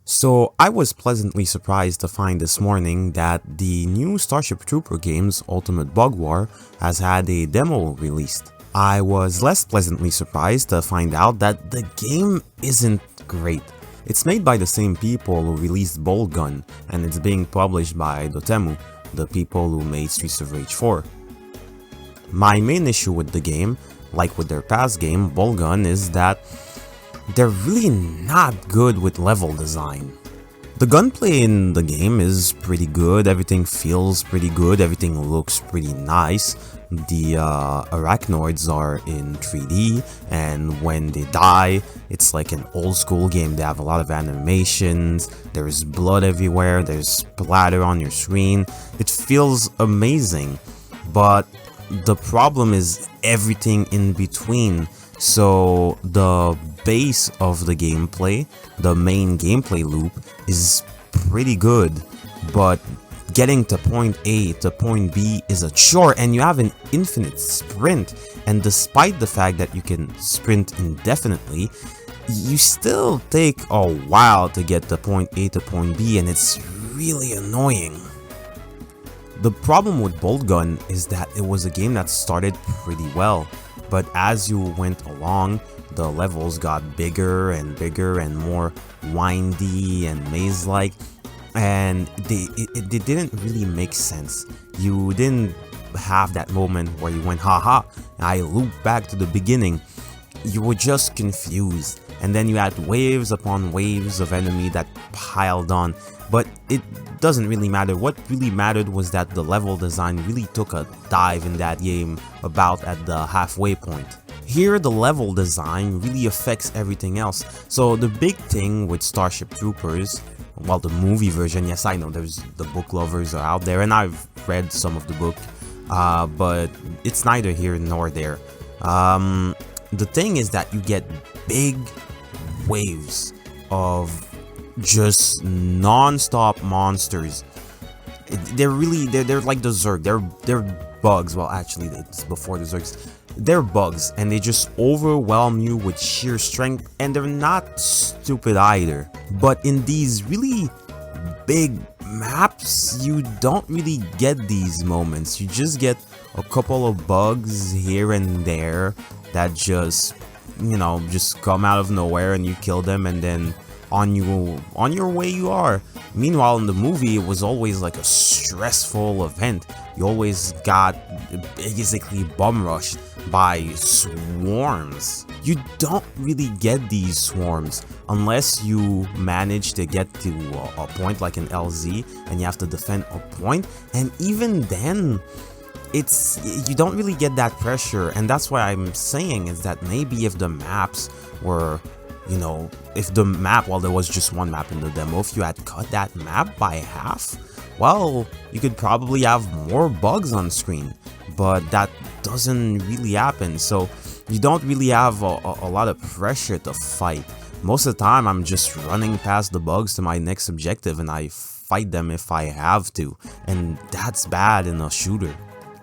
So I was pleasantly surprised to find this morning that the new Starship Trooper game's Ultimate Bug War has had a demo released. I was less pleasantly surprised to find out that the game isn't great. It's made by the same people who released Boltgun, and it's being published by Dotemu, the people who made Streets of Rage 4. My main issue with the game, like with their past game, Boltgun, is that they're really not good with level design. The gunplay in the game is pretty good, everything feels pretty good, everything looks pretty nice. The arachnoids are in 3D, and when they die, it's like an old school game. They have a lot of animations, there's blood everywhere, there's splatter on your screen. It feels amazing, but the problem is everything in between. So the base of the gameplay, the main gameplay loop, is pretty good, but getting to point A to point B is a chore, and you have an infinite sprint, and despite the fact that you can sprint indefinitely, you still take a while to get to point A to point B, and it's really annoying. The problem with Boltgun is that it was a game that started pretty well, but as you went along, the levels got bigger and more windy and maze-like, and they didn't really make sense. You didn't have that moment where you went, haha, I looped back to the beginning. You were just confused, and then you had waves upon waves of enemy that piled on, but it doesn't really matter. What really mattered was that the level design really took a dive in that game about at the halfway point. Here, the level design really affects everything else. So the big thing with Starship Troopers, well, the movie version, yes, I know there's the book lovers are out there, and I've read some of the book, but it's neither here nor there. The thing is that you get big waves of just non-stop monsters. They're like the Zerg. They're bugs. Well, actually, it's before the Zergs. They're bugs, and they just overwhelm you with sheer strength, and they're not stupid either. But in these really big maps, you don't really get these moments. You just get a couple of bugs here and there that just, just come out of nowhere, and you kill them, and then on your way you are. Meanwhile, in the movie, it was always like a stressful event. You always got basically bum rushed by swarms. You don't really get these swarms unless you manage to get to a point like an LZ and you have to defend a point, and even then you don't really get that pressure. And that's why I'm saying is that maybe if the maps were, if the map, well, there was just one map in the demo, if you had cut that map by half, well, you could probably have more bugs on screen, but that doesn't really happen. So you don't really have a lot of pressure to fight. Most of the time, I'm just running past the bugs to my next objective, and I fight them if I have to, and that's bad in a shooter.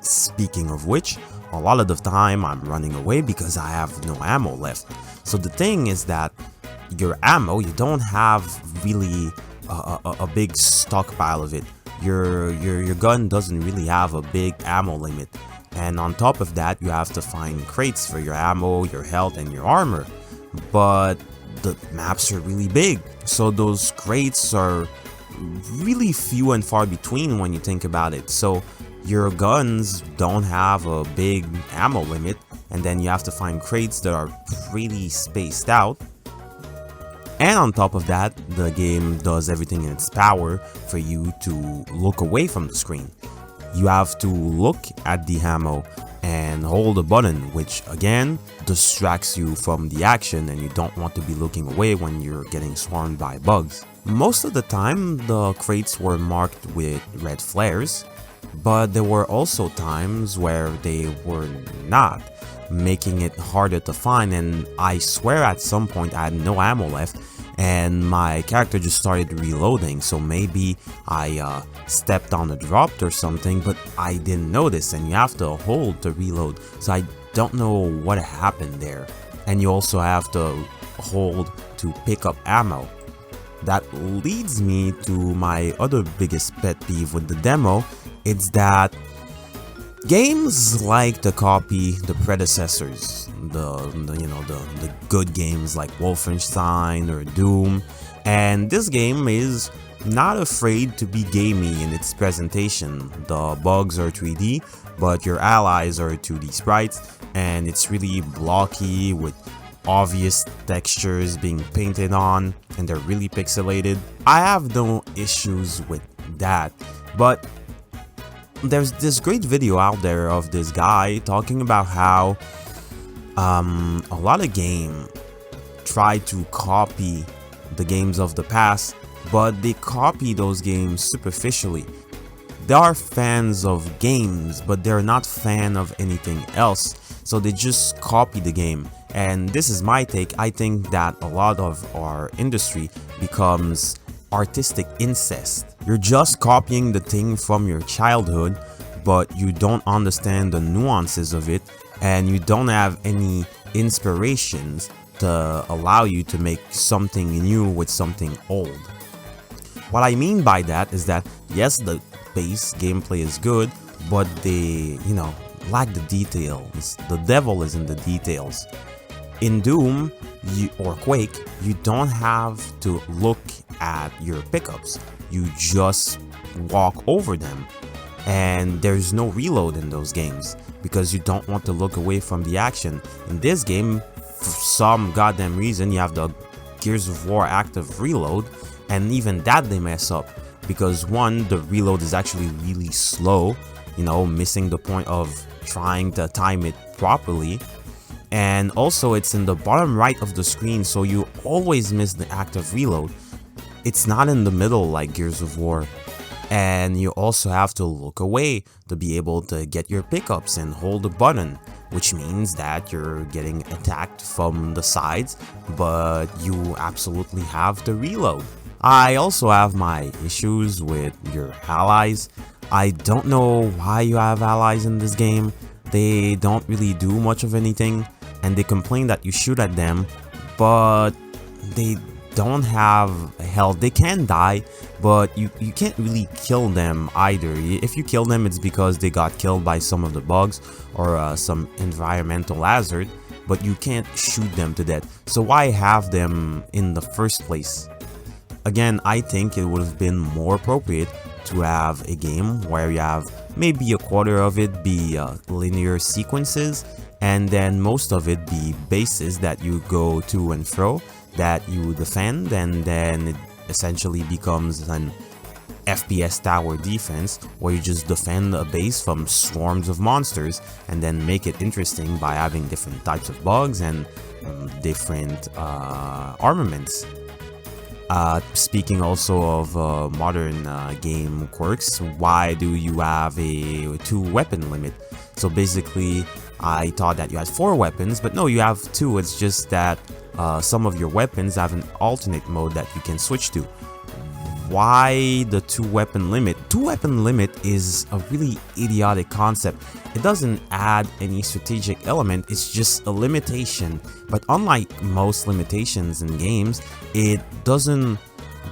Speaking of which, a lot of the time I'm running away because I have no ammo left. So the thing is that your ammo, you don't have really a big stockpile of it. Your gun doesn't really have a big ammo limit, and on top of that, you have to find crates for your ammo, your health, and your armor. But the maps are really big, so those crates are really few and far between when you think about it. So your guns don't have a big ammo limit, and then you have to find crates that are pretty spaced out. And on top of that, the game does everything in its power for you to look away from the screen. You have to look at the ammo and hold a button, which again distracts you from the action, and you don't want to be looking away when you're getting swarmed by bugs. Most of the time, the crates were marked with red flares, but there were also times where they were not, making it harder to find. And I swear at some point I had no ammo left, and my character just started reloading, so maybe I stepped on a drop or something, but I didn't notice, and you have to hold to reload, so I don't know what happened there. And you also have to hold to pick up ammo. that leads me to my other biggest pet peeve with the demo. It's that games like to copy the predecessors, the good games like Wolfenstein or Doom, and this game is not afraid to be gamey in its presentation. The bugs are 3D, but your allies are 2D sprites, and it's really blocky with obvious textures being painted on, and they're really pixelated. I have no issues with that, but there's this great video out there of this guy talking about how a lot of games try to copy the games of the past, but they copy those games superficially. They are fans of games, but they're not fan of anything else, so they just copy the game. And this is my take. I think that a lot of our industry becomes artistic incest. You're just copying the thing from your childhood, but you don't understand the nuances of it, and you don't have any inspirations to allow you to make something new with something old. What I mean by that is that yes, the base gameplay is good, but they, lack the details. The devil is in the details. In Doom or Quake, you don't have to look at your pickups. You just walk over them, and there's no reload in those games because you don't want to look away from the action. In this game, for some goddamn reason, you have the Gears of War active reload, and even that they mess up because one, the reload is actually really slow, missing the point of trying to time it properly. And also it's in the bottom right of the screen, so you always miss the active reload. It's not in the middle like Gears of War. And you also have to look away to be able to get your pickups and hold the button, which means that you're getting attacked from the sides, but you absolutely have to reload. I also have my issues with your allies. I don't know why you have allies in this game. They don't really do much of anything, and they complain that you shoot at them, but they don't have health. They can die, but you can't really kill them either. If you kill them, it's because they got killed by some of the bugs or some environmental hazard, but you can't shoot them to death. So why have them in the first place? Again, I think it would have been more appropriate to have a game where you have maybe a quarter of it be linear sequences, and then most of it be bases that you go to and fro, that you defend, and then it essentially becomes an FPS tower defense where you just defend a base from swarms of monsters and then make it interesting by having different types of bugs and different armaments. Speaking also of modern game quirks, why do you have a 2-weapon limit? So basically, I thought that you had 4 weapons, but no, you have 2. It's just that some of your weapons have an alternate mode that you can switch to. Why the 2-weapon limit? 2-weapon limit is a really idiotic concept. It doesn't add any strategic element, it's just a limitation. But unlike most limitations in games, it doesn't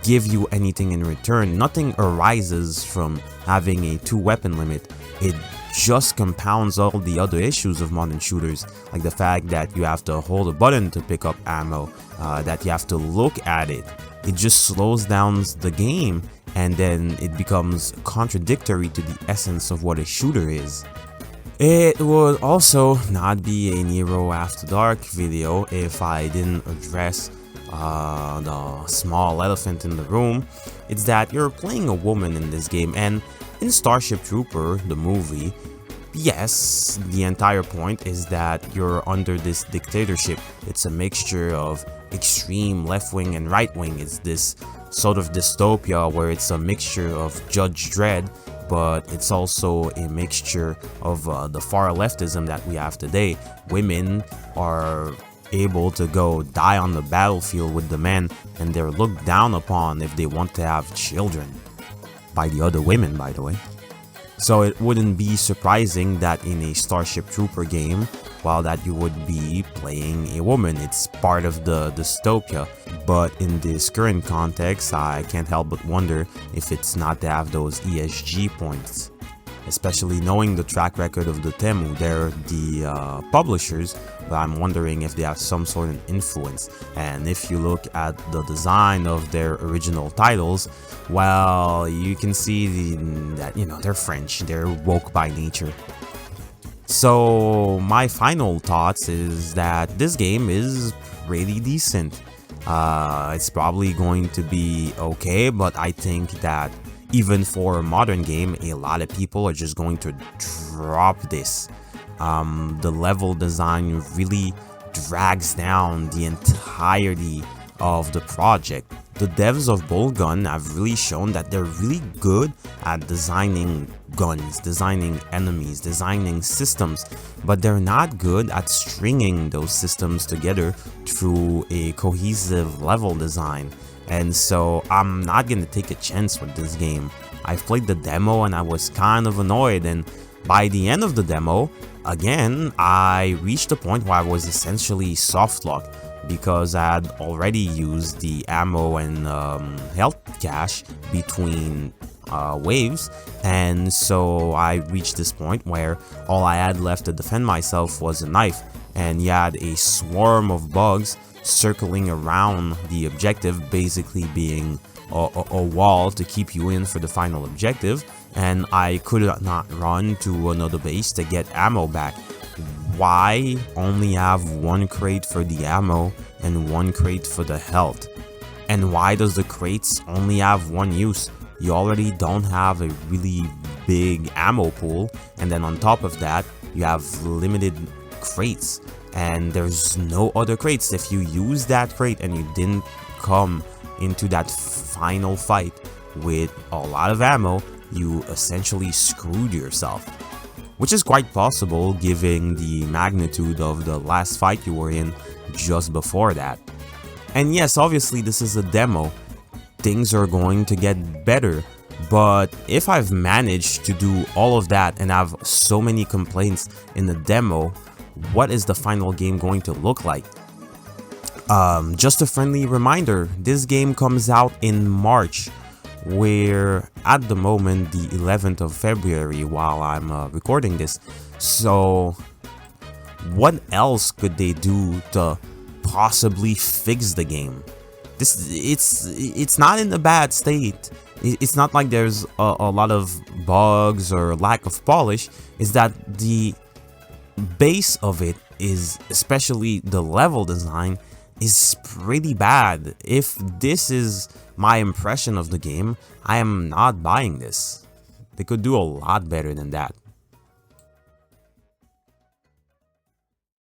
give you anything in return. Nothing arises from having a 2-weapon limit. It just compounds all the other issues of modern shooters, like the fact that you have to hold a button to pick up ammo, that you have to look at it. It just slows down the game, and then it becomes contradictory to the essence of what a shooter is. It would also not be a Nero After Dark video if I didn't address the small elephant in the room. It's that you're playing a woman in this game, and in Starship Trooper, the movie, yes, the entire point is that you're under this dictatorship. It's a mixture of extreme left-wing and right-wing. It's this sort of dystopia where it's a mixture of Judge Dredd, but it's also a mixture of the far leftism that we have today. Women are able to go die on the battlefield with the men, and they're looked down upon if they want to have children. By the other women, by the way. So it wouldn't be surprising that in a Starship Trooper game, well, that you would be playing a woman. It's part of the dystopia. But in this current context, I can't help but wonder if it's not to have those ESG points. Especially knowing the track record of the Temu, they're the publishers, but I'm wondering if they have some sort of influence. And if you look at the design of their original titles, well, you can see that, they're French, they're woke by nature. So my final thoughts is that this game is pretty decent. It's probably going to be okay, but I think that even for a modern game, a lot of people are just going to drop this. The level design really drags down the entirety of the project. The devs of Boltgun have really shown that they're really good at designing guns, designing enemies, designing systems, but they're not good at stringing those systems together through a cohesive level design. And so I'm not gonna take a chance with this game. I played the demo and I was kind of annoyed, and by the end of the demo, again, I reached a point where I was essentially soft locked because I had already used the ammo and health cache between waves, and so I reached this point where all I had left to defend myself was a knife, and you had a swarm of bugs circling around the objective, basically being a wall to keep you in for the final objective, and I could not run to another base to get ammo back. Why only have one crate for the ammo and one crate for the health? And why does the crates only have one use? You already don't have a really big ammo pool, and then on top of that, you have limited crates, and there's no other crates. If you use that crate and you didn't come into that final fight with a lot of ammo, you essentially screwed yourself. Which is quite possible given the magnitude of the last fight you were in just before that. And yes, obviously this is a demo. Things are going to get better, but if I've managed to do all of that and have so many complaints in the demo, what is the final game going to look like? Just a friendly reminder, this game comes out in March. We're at the moment the 11th of February while I'm recording this. So what else could they do to possibly fix the game? It's not in a bad state. It's not like there's a lot of bugs or lack of polish. It's that the base of it is, especially the level design, is pretty bad. If this is my impression of the game, I am not buying this. They could do a lot better than that.